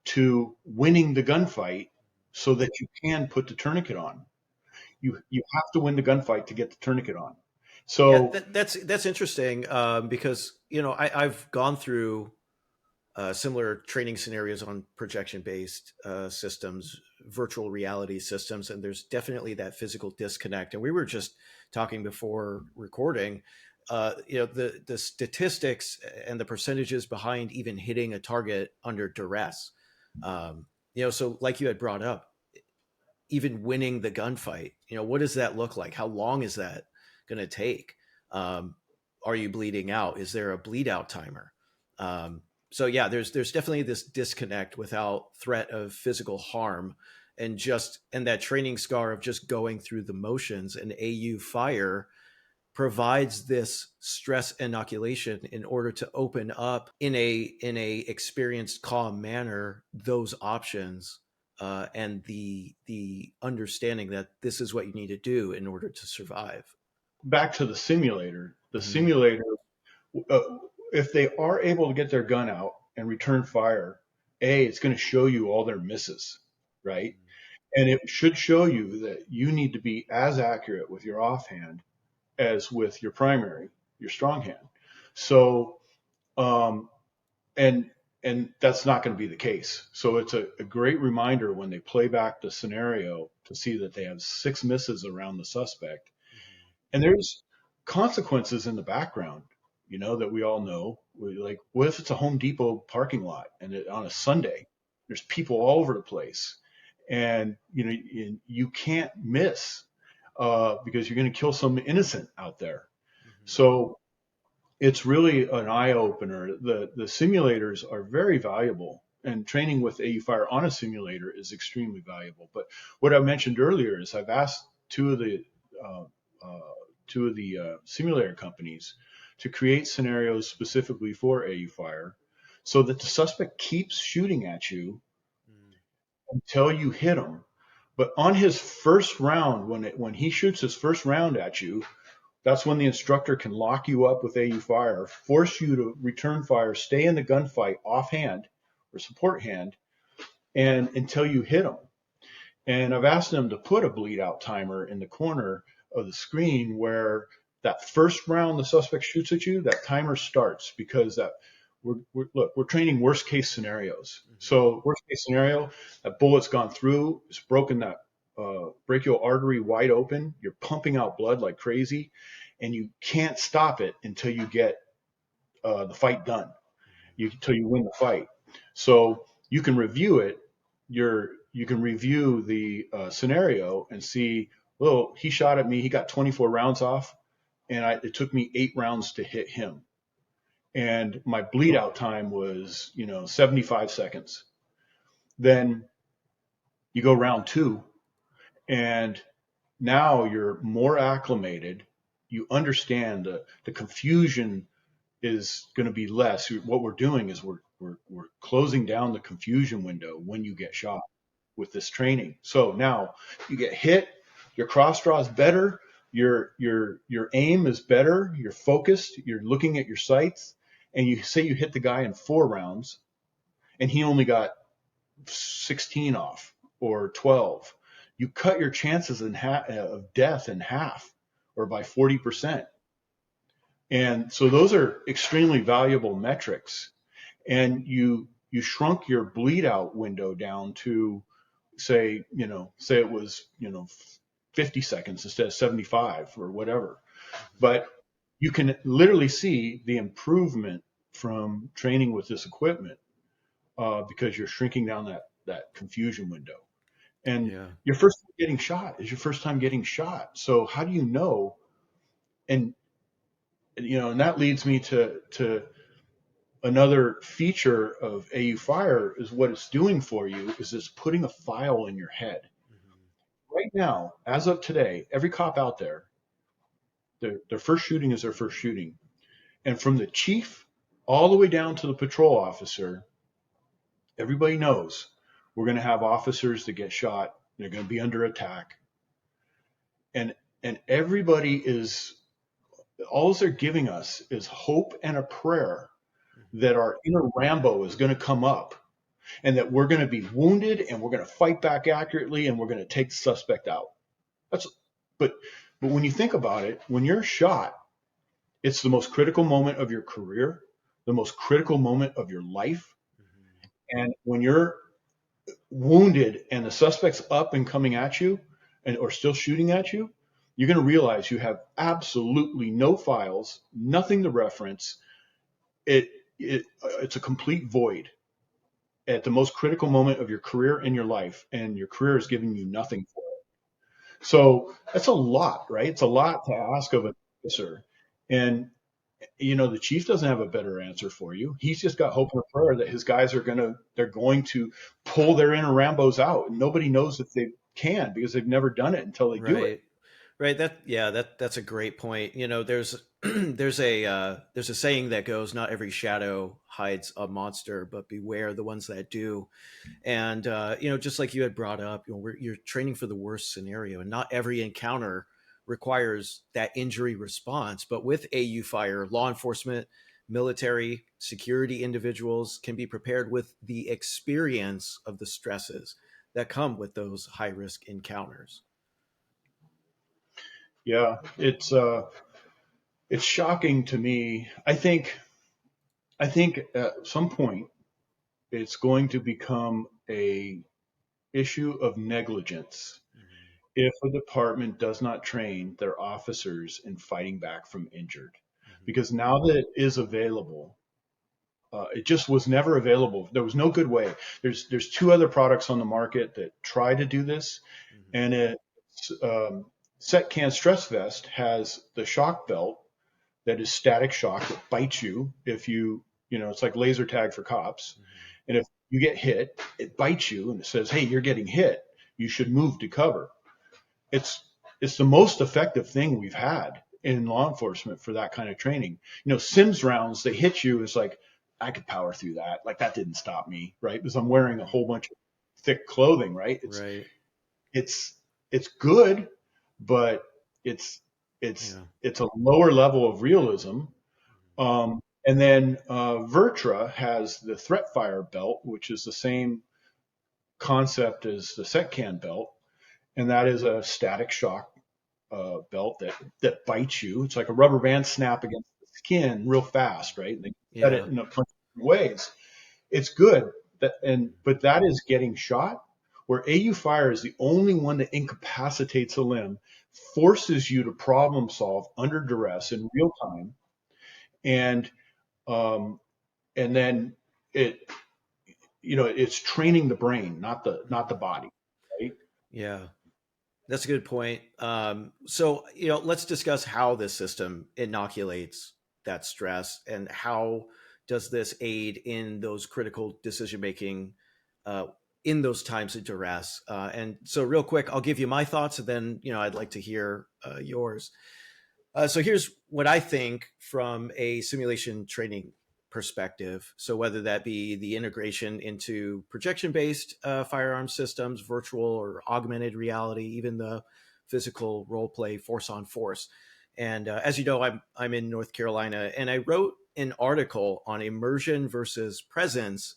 Speaker 2: to winning the gunfight so that you can put the tourniquet on. You have to win the gunfight to get the tourniquet on.
Speaker 1: Yeah,
Speaker 2: So
Speaker 1: that's interesting, because I've gone through similar training scenarios on projection based systems, virtual reality systems, and there's definitely that physical disconnect. And we were just talking before recording, the statistics and the percentages behind even hitting a target under duress. So like you had brought up, even winning the gunfight, what does that look like? How long is that going to take? Um, are you bleeding out? Is there a bleed out timer? So yeah, there's definitely this disconnect without threat of physical harm, and that training scar of just going through the motions. And A.U.Fire provides this stress inoculation in order to open up in a experienced calm manner those options, and the understanding that this is what you need to do in order to survive.
Speaker 2: back to the simulator. The
Speaker 1: Hmm.
Speaker 2: simulator, uh, if they are able to get their gun out and return fire, it's going to show you all their misses, right? And it should show you that you need to be as accurate with your offhand as with your primary, your strong hand. So, um, and and that's not going to be the case. So it's a great reminder when they play back the scenario to see that they have six misses around the suspect. And there's consequences in the background, that we all know. Like, what if it's a Home Depot parking lot and on a Sunday, there's people all over the place, and you can't miss because you're going to kill some innocent out there.
Speaker 1: Mhm.
Speaker 2: So it's really an eye opener. The simulators are very valuable, and training with A.U.Fire on a simulator is extremely valuable. But what I mentioned earlier is I've asked uh, uh, two of the simulator companies to create scenarios specifically for A.U.Fire, so that the suspect keeps shooting at you
Speaker 1: Mhm.
Speaker 2: until you hit him. But on his first round, when he shoots his first round at you, that's when the instructor can lock you up with A.U.Fire, force you to return fire, stay in the gunfight offhand or support hand, and until you hit them. And I've asked them to put a bleed out timer in the corner of the screen where that first round the suspect shoots at you, that timer starts, because that we're training worst case scenarios.
Speaker 1: Mhm.
Speaker 2: So worst case scenario, that bullet's gone through, it's broken that brachial artery wide open. You're pumping out blood like crazy, and you can't stop it until you get the fight done. Until you win the fight. So you can review it. You can review the scenario and see. Well, he shot at me. He got 24 rounds off, and it took me 8 rounds to hit him. And my bleed out time was 75 seconds. Then you go round two, and now you're more acclimated. You understand the confusion is going to be less. What we're doing is we're closing down the confusion window when you get shot with this training. So now you get hit, your cross draw is better, your aim is better, you're focused, you're looking at your sights, and you say you hit the guy in 4 rounds, and he only got 16 off or 12. You cut your chances of death in half or by 40%. And so those are extremely valuable metrics. And you shrunk your bleed out window down to say it was, 50 seconds instead of 75 or whatever.
Speaker 1: Mhm.
Speaker 2: But you can literally see the improvement from training with this equipment because you're shrinking down that confusion window. And
Speaker 1: Yeah.
Speaker 2: your first time getting shot is your first time getting shot. So how do you know? And and that leads me to another feature of A.U.Fire is what it's doing for you is it's putting a file in your head.
Speaker 1: Mhm.
Speaker 2: Right now, as of today, every cop out there, their first shooting is their first shooting. And from the chief all the way down to the patrol officer, everybody knows we're going to have officers that get shot. They're going to be under attack. And everybody is, all they're giving us is hope and a prayer
Speaker 1: Mhm.
Speaker 2: that our inner Rambo is going to come up and that we're going to be wounded and we're going to fight back accurately and we're going to take the suspect out. That's but but when you think about it, when you're shot, it's the most critical moment of your career, the most critical moment of your life.
Speaker 1: Mhm.
Speaker 2: And when you're wounded and the suspect's up and coming at you and or still shooting at you, you're going to realize you have absolutely no files, nothing to reference. It's a complete void at the most critical moment of your career in your life, and your career is giving you nothing for it. So that's a lot, right? It's a lot to ask of an officer. And the chief doesn't have a better answer for you. He's just got hope and a prayer that his guys they're going to pull their inner Rambos out. And nobody knows if they can because they've never done it until they do it.
Speaker 1: Right. Right. That's a great point. There's there's a saying that goes, "Not every shadow hides a monster, but beware the ones that do." And just like you had brought up, you're training for the worst scenario, and not every encounter requires that injury response. But with AU fire, law enforcement, military, security individuals can be prepared with the experience of the stresses that come with those high risk encounters.
Speaker 2: Yeah, it's shocking to me. I think at some point it's going to become a issue of negligence
Speaker 1: Mhm.
Speaker 2: if a department does not train their officers in fighting back from injured.
Speaker 1: Mhm.
Speaker 2: Because now that it is available, it just was never available. There was no good way. There's two other products on the market that try to do this,
Speaker 1: Mhm.
Speaker 2: and SetCan Stress Vest has the shock belt that is static shock that bites you if it's like laser tag for cops.
Speaker 1: Mhm.
Speaker 2: And if you get hit, it bites you and it says, "Hey, you're getting hit. You should move to cover." It's it's the most effective thing we've had in law enforcement for that kind of training. Sims rounds, they hit you. It's like I could power through that. Like that didn't stop me, right? Because I'm wearing a
Speaker 1: Mhm.
Speaker 2: whole bunch of thick clothing, right? It's
Speaker 1: Right.
Speaker 2: it's it's good, but it's it's
Speaker 1: Yeah.
Speaker 2: it's a lower level of realism. And then Vertra has the threat fire belt, which is the same concept as the SetCan belt, and that is a static shock belt that bites you. It's like a rubber band snap against the skin real fast, right? And they set it
Speaker 1: Yeah.
Speaker 2: in a bunch of ways. It's good, but that is getting shot. Where AU Fire is the only one that incapacitates a limb, forces you to problem solve under duress in real time, and um, and then it it's training the brain, not the
Speaker 1: Mhm.
Speaker 2: body, right?
Speaker 1: Yeah. That's a good point. So, let's discuss how this system inoculates that stress and how does this aid in those critical decision making uh, in those times of duress. And so, real quick, I'll give you my thoughts, and then I'd like to hear yours. So here's what I think from a simulation training perspective. So whether that be the integration into projection-based firearm systems, virtual or augmented reality, even the physical role play force on force. And as you know, I'm in North Carolina, and I wrote an article on immersion versus presence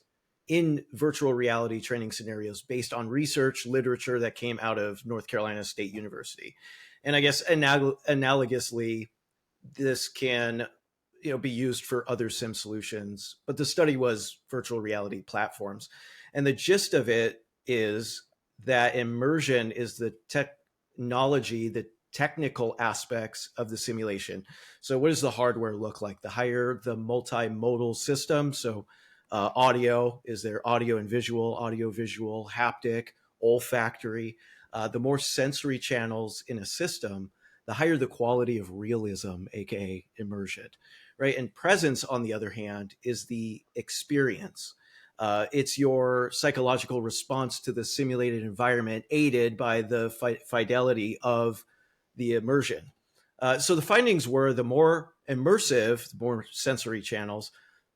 Speaker 1: in virtual reality training scenarios based on research literature that came out of North Carolina State University. And I guess analogously, this can be used for other sim solutions, but the study was virtual reality platforms. And the gist of it is that immersion is the technology, the technical aspects of the simulation. So what does the hardware look like? The higher the multimodal system, so audio, is there audio and visual, audio visual, haptic, olfactory, the more sensory channels in a system, the higher the quality of realism, aka immersion, right? And presence, on the other hand, is the experience. It's your psychological response to the simulated environment, aided by the fidelity of the immersion. So the findings were the more immersive, the more sensory channels,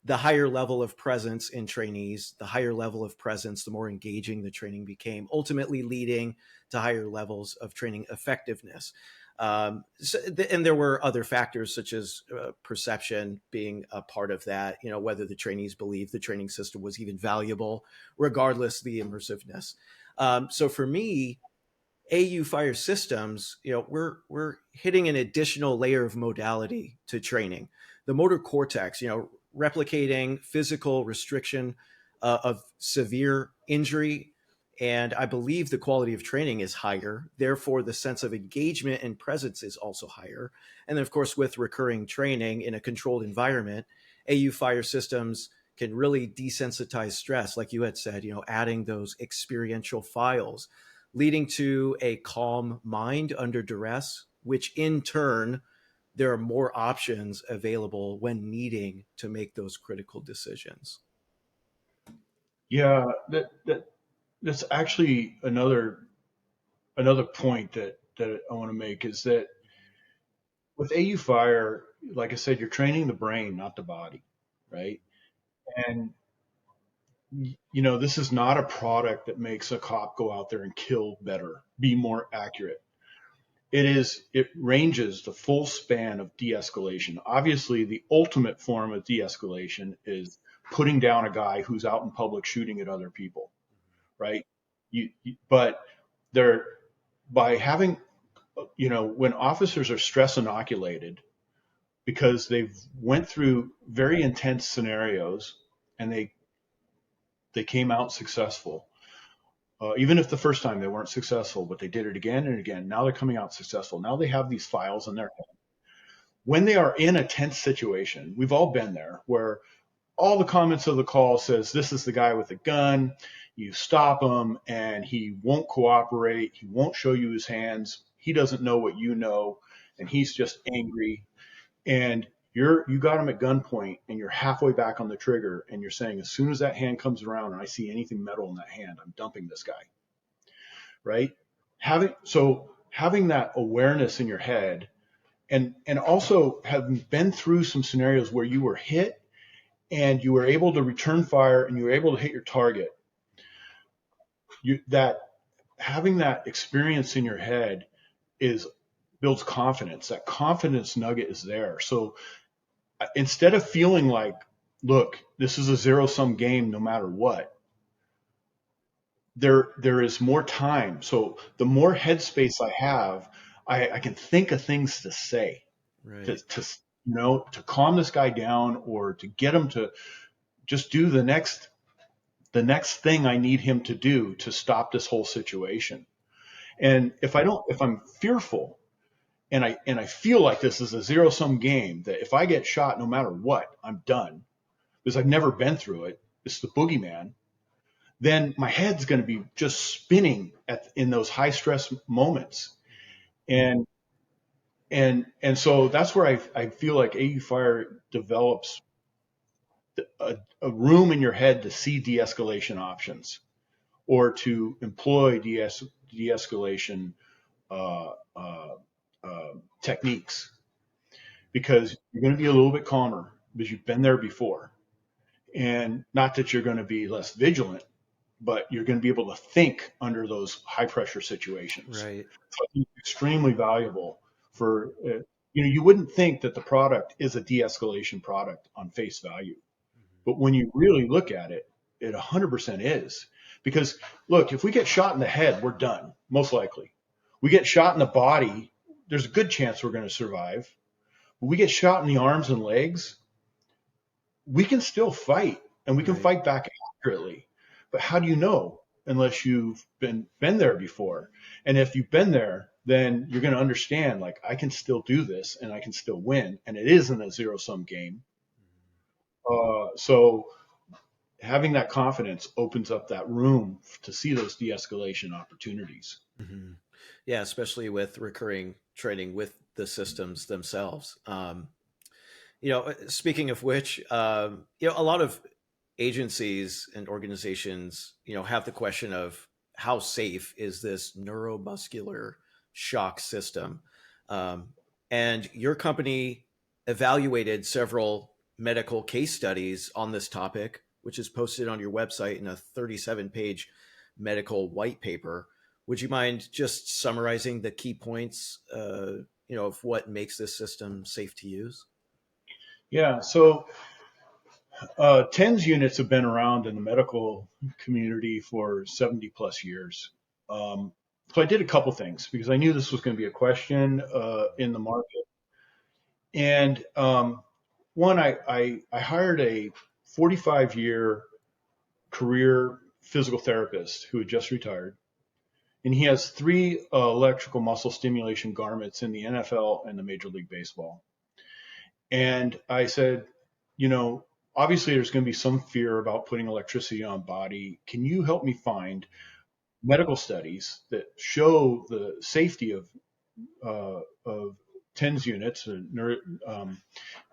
Speaker 1: the higher level of presence in trainees, the higher level of presence, the more engaging the training became, ultimately leading to higher levels of training effectiveness. And there were other factors such as perception being a part of that, whether the trainees believed the training system was even valuable, regardless the immersiveness. So for me, A.U.Fire systems, we're hitting an additional layer of modality to training. The motor cortex, replicating physical restriction of severe injury. And I believe the quality of training is higher. Therefore, the sense of engagement and presence is also higher. And then, of course, with recurring training in a controlled environment, A.U.Fire systems can really desensitize stress, like you had said, adding those experiential files, leading to a calm mind under duress, which in turn, there are more options available when needing to make those critical decisions.
Speaker 2: Yeah, that's actually another point that I want to make is that with AU Fire, like I said, you're training the brain, not the body, right? And this is not a product that makes a cop go out there and kill better, be more accurate. It ranges the full span of de-escalation. Obviously, the ultimate form of de-escalation is putting down a guy who's out in public shooting at other people, right? But they're by having, when officers are stress inoculated because they've went through very intense scenarios and they they came out successful. Even if the first time they weren't successful, but they did it again and again. Now they're coming out successful. Now they have these files in their head. When they are in a tense situation, we've all been there, where all the comments of the call says, this is the guy with the gun. You stop him and he won't cooperate. He won't show you his hands. He doesn't know what you know. And he's just angry. And you got him at gunpoint and you're halfway back on the trigger and you're saying, as soon as that hand comes around and I see anything metal in that hand, I'm dumping this guy. Right? Having that awareness in your head, and also having been through some scenarios where you were hit and you were able to return fire and you were able to hit your target, that having that experience in your head builds confidence. That confidence nugget is there. So instead of feeling like, look, this is a zero-sum game no matter what, there is more time. So the more headspace I have, I can think of things to say,
Speaker 1: Right.
Speaker 2: to calm this guy down, or to get him to just do the next thing I need him to do to stop this whole situation. And if I'm fearful and I feel like this is a zero-sum game, that if I get shot, no matter what, I'm done because I've never been through it, it's the boogeyman, then my head's going to be just spinning in those high stress moments. And so that's where I feel like A.U.Fire develops a room in your head to see de-escalation options, or to employ de-escalation uh, uh, techniques, because you're going to be a little bit calmer because you've been there before. And not that you're going to be less vigilant, but you're going to be able to think under those high pressure situations.
Speaker 1: Right.
Speaker 2: So it's extremely valuable for, you wouldn't think that the product is a de-escalation product on face value. But when you really look at it, it 100% is. Because look, if we get shot in the head, we're done, most likely. We get shot in the body, there's a good chance we're going to survive. But we get shot in the arms and legs, we can still fight, and we can
Speaker 1: Right.
Speaker 2: fight back accurately. But how do you know unless you've been there before? And if you've been there, then you're going to understand, like, I can still do this and I can still win. And it isn't a zero-sum game. So having that confidence opens up that room to see those de-escalation opportunities.
Speaker 1: Mm-hmm. Yeah, especially with recurring training with the systems themselves. Speaking of which, a lot of agencies and organizations, have the question of how safe is this neuromuscular shock system? Um, and your company evaluated several medical case studies on this topic, which is posted on your website in a 37-page medical white paper. Would you mind just summarizing the key points, of what makes this system safe to use?
Speaker 2: Yeah. So TENS units have been around in the medical community for 70 plus years. So I did a couple things because I knew this was going to be a question in the market. And one, I hired a 45-year career physical therapist who had just retired. And he has three electrical muscle stimulation garments in the NFL and the Major League Baseball. And I said, obviously there's going to be some fear about putting electricity on body. Can you help me find medical studies that show the safety of TENS units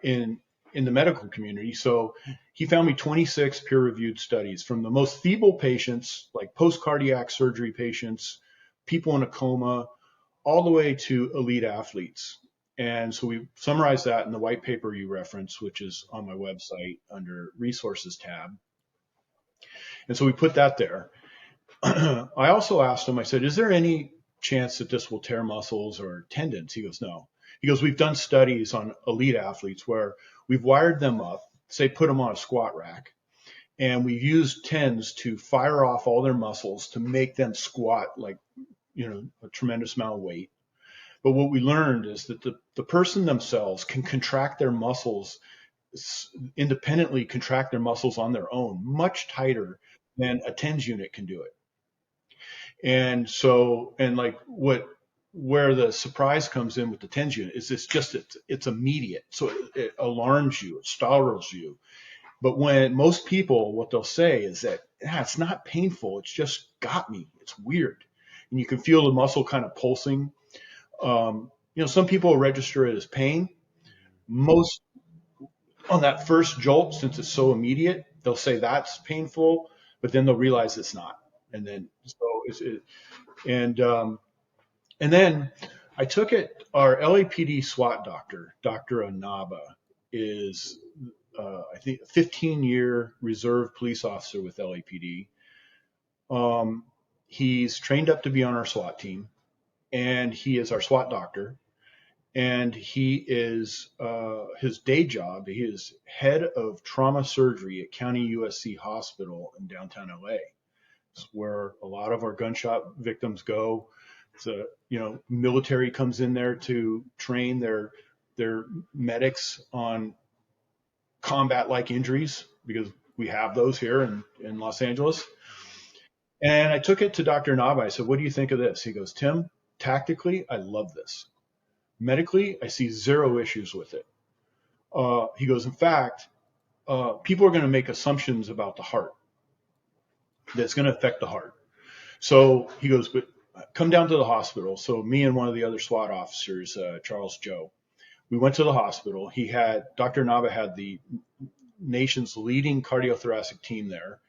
Speaker 2: in the medical community? So he found me 26 peer-reviewed studies from the most feeble patients, like post-cardiac surgery patients, people in a coma, all the way to elite athletes. And so we summarized that in the white paper you referenced, which is on my website under resources tab. And so we put that there. I also asked him, I said, is there any chance that this will tear muscles or tendons? He goes, no. He goes, we've done studies on elite athletes where we've wired them up, say put them on a squat rack, and we've used TENS to fire off all their muscles to make them squat like, a tremendous amount of weight. But what we learned is that the person themselves can contract their muscles, independently contract their muscles on their own, much tighter then a TENS unit can do it. And so, and like where the surprise comes in with the TENS unit is it's immediate. So it alarms you, it startles you. But when most people, what they'll say is that it's not painful. It's just got me. It's weird. And you can feel the muscle kind of pulsing. Some people register it as pain. Most on that first jolt, since it's so immediate, they'll say that's painful, but then they'll realize it's not. And then, and then I took it. Our LAPD SWAT doctor, Dr. Anaba, is I think a 15-year reserve police officer with LAPD. He's trained up to be on our SWAT team, and he is our SWAT doctor. And he is his day job. He is head of trauma surgery at County USC Hospital in downtown LA. It's where a lot of our gunshot victims go. So, military comes in there to train their medics on combat-like injuries, because we have those here in Los Angeles. And I took it to Dr. Naba. I said, "What do you think of this?" He goes, "Tim, tactically, I love this. Medically, I see zero issues with it." He goes, "In fact, people are going to make assumptions about the heart that's going to affect the heart." So he goes, "But come down to the hospital." So me and one of the other SWAT officers, Charles Joe, we went to the hospital. Dr. Nava had the nation's leading cardiothoracic team there.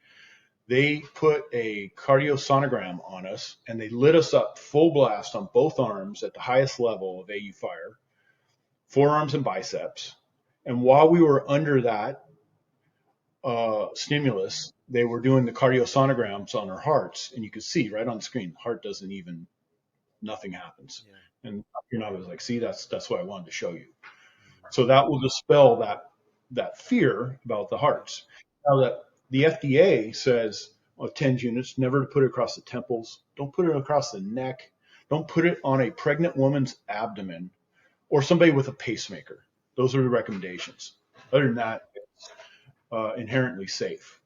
Speaker 2: They put a cardiosonogram on us, and they lit us up full blast on both arms at the highest level of A.U.Fire, forearms and biceps. And while we were under that stimulus, they were doing the cardiosonograms on our hearts, and you could see right on the screen, the heart doesn't even, nothing happens. Yeah. And I was like, "See, that's what I wanted to show you." So that will dispel that fear about the hearts. Now that the FDA says, 10 units, never to put it across the temples, don't put it across the neck, don't put it on a pregnant woman's abdomen or somebody with a pacemaker. Those are the recommendations. Other than that, it's inherently safe.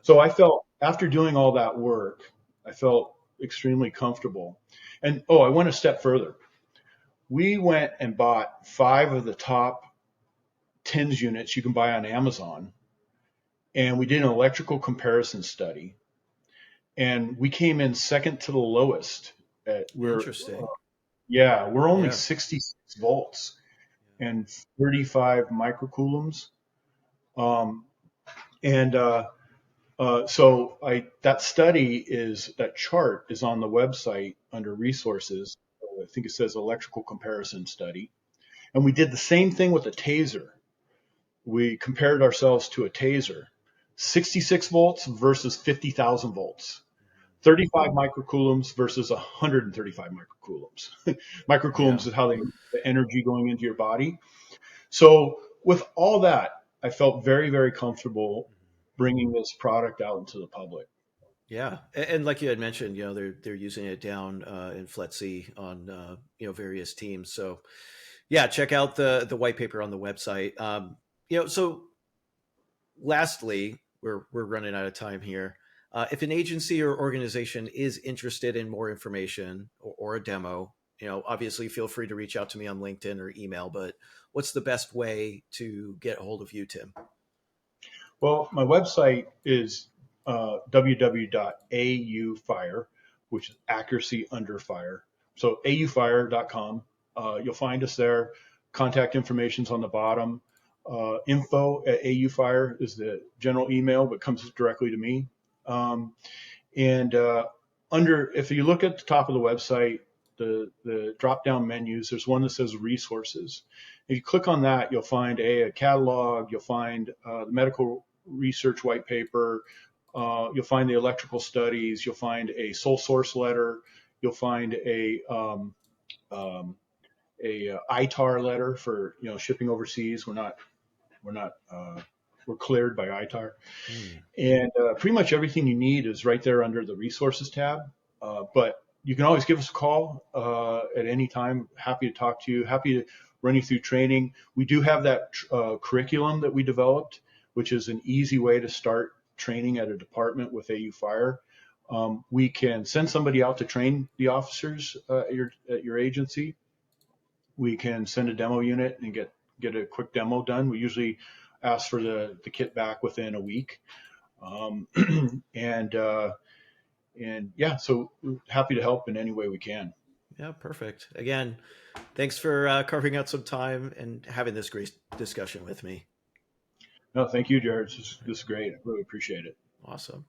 Speaker 2: So I felt, after doing all that work, I felt extremely comfortable. And I went a step further. We went and bought 5 of the top TENS units you can buy on Amazon, and we did an electrical comparison study, and we came in second to the lowest.
Speaker 1: Interesting.
Speaker 2: We're only 66 volts and 35 microcoulombs. So that chart is on the website under resources. I think it says electrical comparison study. And we did the same thing with a taser. We compared ourselves to a taser, 66 volts versus 50,000 volts, 35 microcoulombs versus 135 microcoulombs. Microcoulombs is how the energy going into your body. So with all that, I felt very, very comfortable bringing this product out into the public.
Speaker 1: Yeah, and like you had mentioned, they're using it down in FLETC on various teams. So yeah, check out the white paper on the website. So lastly, we're running out of time here. If an agency or organization is interested in more information or a demo, obviously feel free to reach out to me on LinkedIn or email. But what's the best way to get a hold of you, Tim?
Speaker 2: Well, my website is www.A.U.Fire, which is accuracy under fire. So AUFire.com. You'll find us there. Contact information's on the bottom. info@AUFire is the general email, but comes directly to me. If you look at the top of the website, the drop-down menus, there's one that says resources. If you click on that, you'll find a catalog, you'll find the medical research white paper, you'll find the electrical studies, you'll find a sole source letter, you'll find a ITAR letter for shipping overseas. We're cleared by ITAR. And pretty much everything you need is right there under the resources tab. But you can always give us a call at any time. Happy to talk to you. Happy to run you through training. We do have that curriculum that we developed, which is an easy way to start training at a department with A.U.Fire, we can send somebody out to train the officers at your agency. We can send a demo unit and get a quick demo done. We usually ask for the kit back within a week. Um, and yeah, so we're happy to help in any way we can.
Speaker 1: Yeah, perfect. Again, thanks for carving out some time and having this great discussion with me.
Speaker 2: No, thank you, Jared. This is great. I really appreciate it.
Speaker 1: Awesome.